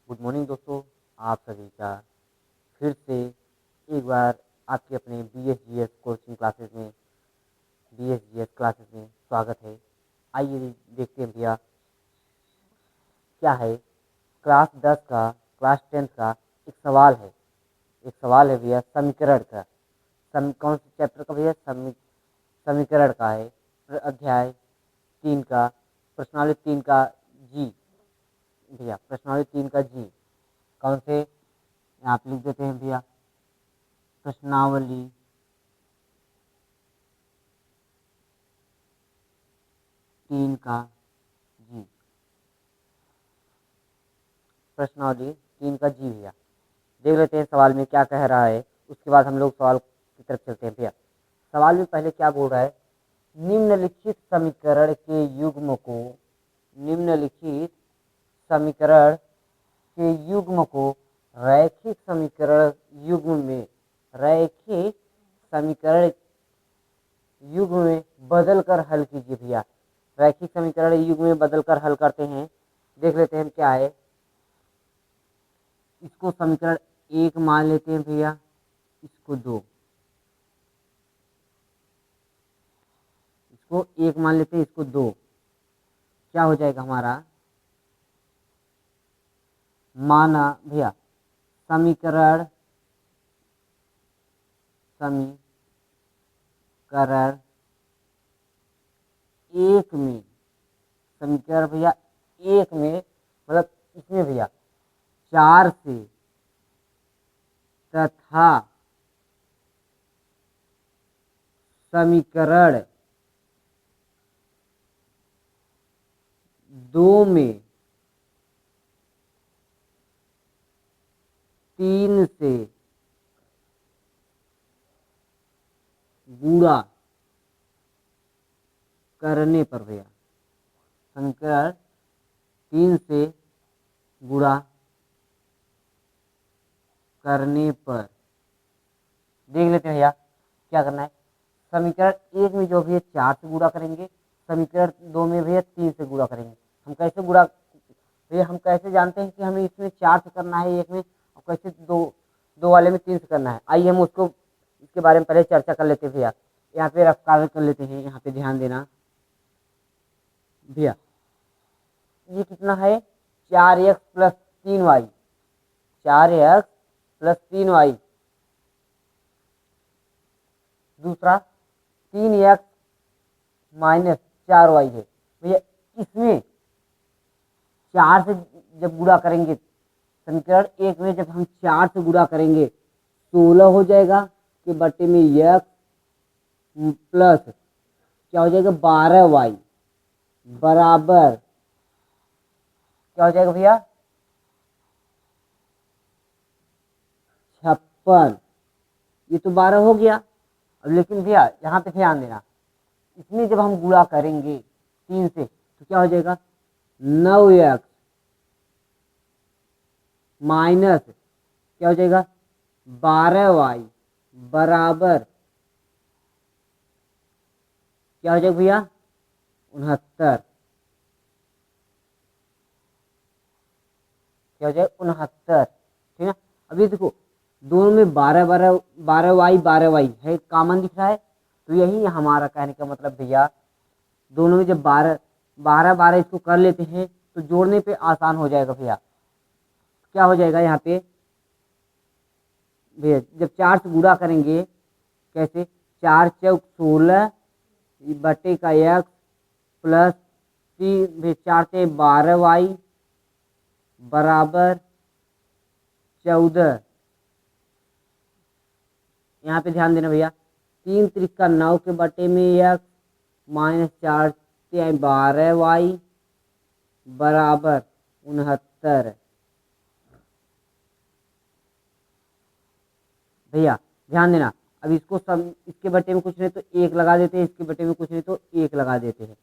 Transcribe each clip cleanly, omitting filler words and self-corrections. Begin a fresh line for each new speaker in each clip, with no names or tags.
Good morning दोस्तों। आप सभी का फिर से एक बार आपके अपने BSGS कोचिंग क्लासेस में स्वागत है। आइए देखते हैं भैया क्या है। क्लास 10 का क्लास 10 का एक सवाल है भैया समीकरण का। कौन से चैप्टर का भैया? समीकरण का है। अध्याय 3 का प्रश्नावली 3 का जी। भैया प्रश्नावली 3 का जी कौन से? यहाँ पे लिख देते हैं भैया प्रश्नावली 3 का जी। प्रश्नावली 3 का जी भैया देख लेते हैं सवाल में क्या कह रहा है। उसके बाद हम लोग सवाल की तरफ चलते हैं भैया। सवाल में पहले क्या बोल रहा है? निम्नलिखित समीकरण के युग्म को निम्नलिखित समीकरण के युग्म को रैखिक समीकरण युग्म में बदल कर हल कीजिए भैया। रैखिक समीकरण युग्म में बदल कर हल करते हैं। देख लेते हैं क्या है। इसको समीकरण 1 मान लेते हैं भैया, इसको 2, इसको 1 मान लेते हैं, इसको 2। क्या हो जाएगा हमारा? माना भैया समीकरण एक में समीकरण भैया एक में मतलब इसमें भैया 4 से तथा समीकरण 2 में 3 से गुणा करने पर भैया समीकरण 3 से गुणा करने पर देख लेते हैं भैया क्या करना है। समीकरण 1 में जो भी है 4 से गुणा करेंगे, समीकरण 2 में भैया 3 से गुणा करेंगे। हम कैसे गुणा भैया, हम कैसे जानते हैं कि हमें इसमें 4 से करना है एक में, और कैसे दो वाले में 3 से करना है? आइए हम उसको इसके बारे में पहले चर्चा कर लेते हैं भैया। यहाँ पे रफ कार्य कर लेते हैं। यहाँ पे ध्यान देना भैया, ये कितना है? 4x plus 3y, 4x plus 3y। दूसरा 3x माइनस 4y है भैया। इसमें 4 से जब गुणा करेंगे, समीकरण 1 में जब हम 4 से गुणा करेंगे 16 हो जाएगा कि बटे में x प्लस क्या हो जाएगा 12y बराबर क्या हो जाएगा भैया 56। ये तो 12 हो गया। अब लेकिन भैया यहाँ पे ध्यान देना, इसमें जब हम गुणा करेंगे 3 से तो क्या हो जाएगा 9x माइनस क्या हो जाएगा 12y बराबर क्या हो जाएगा भैया 69। क्या हो जाएगा 69, ठीक है। अभी देखो दोनों में 12y है, कॉमन दिख रहा है। तो यही हमारा कहने का मतलब भैया, दोनों में जब 12 इसको कर लेते हैं तो जोड़ने पे आसान हो जाएगा भैया। क्या हो जाएगा यहाँ पे भैया, जब 4 से गुणा करेंगे कैसे 4 चौक 16 बटे का x प्लस 3 4 से 12y बराबर 14। यहाँ पे ध्यान देना भैया, 3 त्रिका 9 के बटे में x माइनस 4 से 12y बराबर 69। भैया ध्यान देना, अब इसको सब इसके बटे में कुछ नहीं तो 1 लगा देते हैं, इसके बटे में कुछ नहीं तो 1 लगा देते हैं।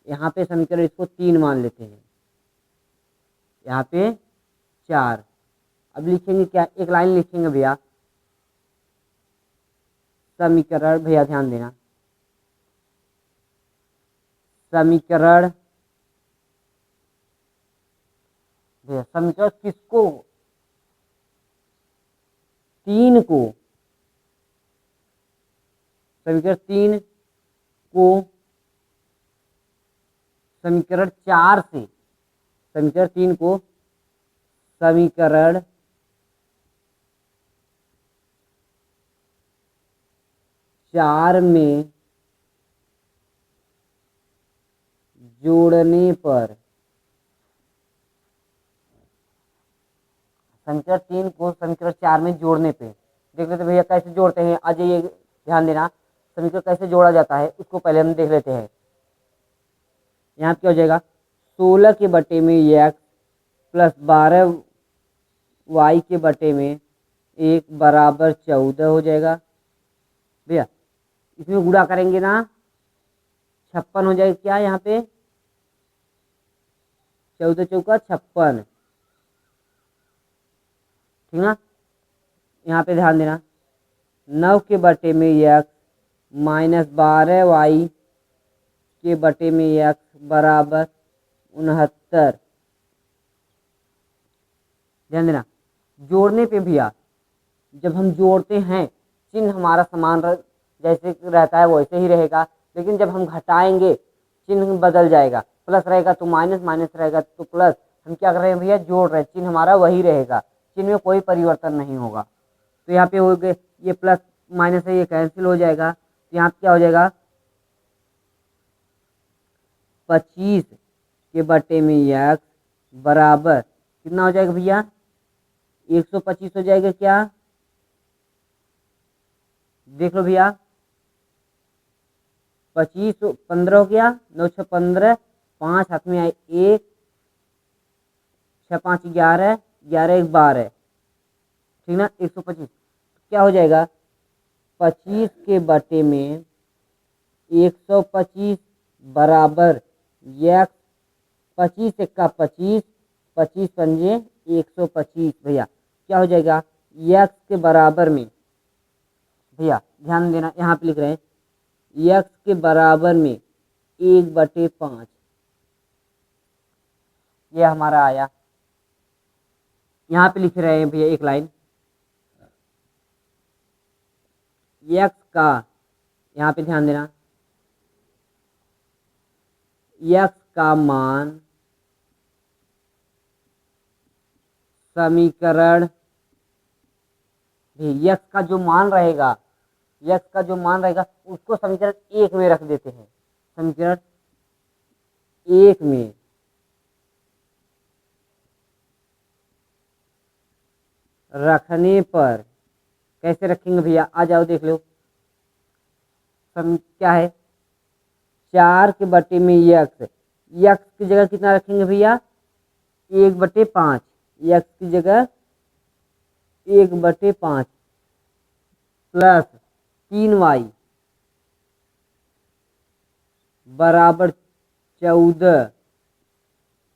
यहाँ पे समीकरण इसको 3 मान लेते हैं, यहाँ पे 4। अब लिखेंगे क्या? एक लाइन लिखेंगे भैया समीकरण, भैया ध्यान देना, समीकरण भैया समीकरण किसको, 3 को, समीकरण 3 को समीकरण 4 से, समीकरण 3 को समीकरण 4 में जोड़ने पर, समीकरण 3 को समीकरण 4 में जोड़ने पे, देख लेते भैया कैसे जोड़ते हैं। आज ये ध्यान देना, समीकरण कैसे जोड़ा जाता है उसको पहले हम देख लेते हैं। यहाँ क्या हो जाएगा, 16 के बटे में एक्स प्लस 12y के बटे में 1 बराबर 14 हो जाएगा। भैया इसमें गुणा करेंगे ना 56 हो जाएगा, क्या यहाँ पे 14 चौका 56, ठीक ना। यहाँ पे ध्यान देना, 9 के बटे में एक्स माइनस 12y के बटे में एक्स बराबर 69। ध्यान देना, जोड़ने पे भैया जब हम जोड़ते हैं चिन्ह हमारा समान जैसे रहता है वैसे ही रहेगा, लेकिन जब हम घटाएंगे चिन्ह बदल जाएगा, प्लस रहेगा तो माइनस, माइनस रहेगा तो प्लस। हम क्या कर रहे हैं भैया, जोड़ रहे हैं, चिन्ह हमारा वही रहेगा, चिन्ह में कोई परिवर्तन नहीं होगा। तो यहाँ पे हो गए ये प्लस माइनस है, ये कैंसिल हो जाएगा। तो यहाँ क्या हो जाएगा, 25 के बटे में एक्स बराबर कितना हो जाएगा भैया, 125 हो जाएगा। क्या देख लो भैया, 25 15 हो गया, 9 6 15, 5 हाथ में आए 1, 6 5 11, 11 1 12, ठीक ना, 125। क्या हो जाएगा, 25 के बटे में 125 बराबर एक्स, 25 एक्का 25, 25 पंजे 125। भैया क्या हो जाएगा, एक्स के बराबर में, भैया ध्यान देना यहाँ पे लिख रहे हैं एक्स के बराबर में 1/5, ये हमारा आया। यहाँ पे लिख रहे हैं भैया एक लाइन, एक्स का, यहाँ पे ध्यान देना, एक्स का मान समीकरण, एक्स का जो मान रहेगा, एक्स का जो मान रहेगा उसको समीकरण 1 में रख देते हैं, समीकरण 1 में रखने पर कैसे रखेंगे भैया, आ जाओ देख लो। क्या है, 4 के बटे में एक्स, एक्स की जगह कितना रखेंगे भैया, 1/5, एक्स की जगह 1/5 प्लस 3y बराबर 14।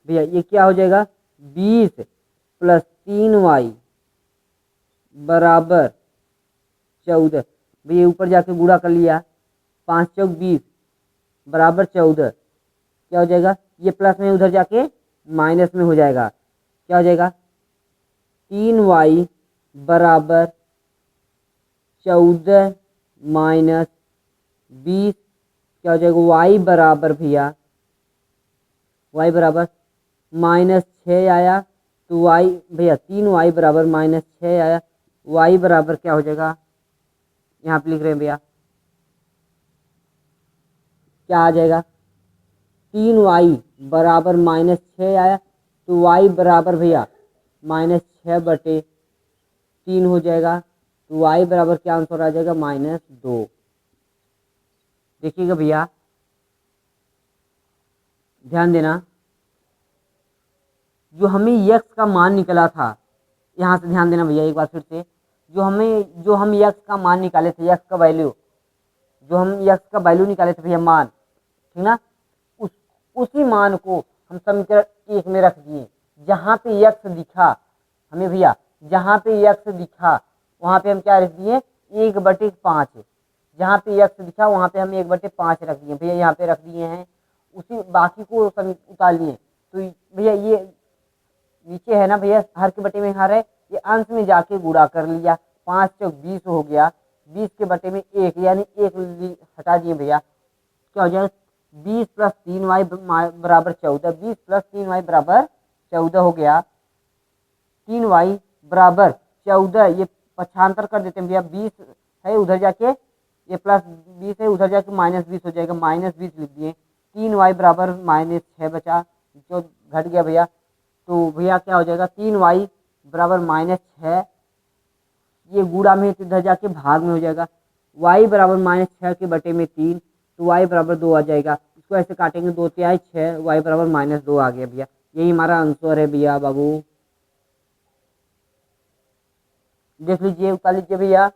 भैया ये क्या हो जाएगा, 20 प्लस 3y बराबर 14। भैया ऊपर जाके गुणा कर लिया, 5 चौक 20 बराबर 14, क्या हो जाएगा, ये प्लस में उधर जाके माइनस में हो जाएगा। क्या हो जाएगा, 3y बराबर 14 माइनस 20, क्या हो जाएगा, y बराबर भैया, y बराबर -6 आया, तो y भैया 3y बराबर -6 आया, y बराबर क्या हो जाएगा, यहाँ पे लिख रहे हैं भैया, क्या आ जाएगा, 3y बराबर -6 आया, तो y बराबर भैया -6/3 हो जाएगा। तो y बराबर क्या आंसर आ जाएगा, -2। देखिएगा भैया ध्यान देना, जो हमें x का मान निकला था, यहाँ से ध्यान देना भैया एक बार फिर से, जो हम x का मान निकाले थे, x का वैल्यू, जो हम x का वैल्यू निकाले थे भैया मान, ठीक ना, उसी मान को हम समीकरण 1 में रख दिए। जहाँ पे x दिखा हमें भैया, जहाँ पे x दिखा वहाँ पे हम क्या रख दिए, 1/5, जहाँ पे x दिखा वहाँ पे हम 1/5 रख दिए भैया, यहाँ पे रख दिए हैं, उसी बाकी को उतार लिए। तो भैया ये नीचे है ना भैया, हर के बटे में हर है, ये अंश में जाके गुणा कर लिया, 5 चौक 20 हो गया, 20 के बटे में 1 यानी 1 हटा दिए भैया, क्या हो जाएगा 20 प्लस 3y बराबर 14, 20 प्लस 3y बराबर 14 हो गया, 3y बराबर 14, ये पक्षांतर कर देते हैं भैया, 20 है उधर जाके, ये प्लस 20 है उधर जाके -20 हो जाएगा, -20 लिख दिए, 3y बराबर -6 बचा, जो घट गया भैया, तो भैया क्या हो जाएगा 3y बराबर -6, ये गुणा में तो इधर जाके भाग में हो जाएगा, y बराबर -6 के बटे में 3, तो y बराबर 2 आ जाएगा, इसको ऐसे काटेंगे 2 तिहाई 6, y बराबर -2 आ गया भैया, यही हमारा आंसर है भैया बाबू। देख लीजिए उतार लीजिए भैया।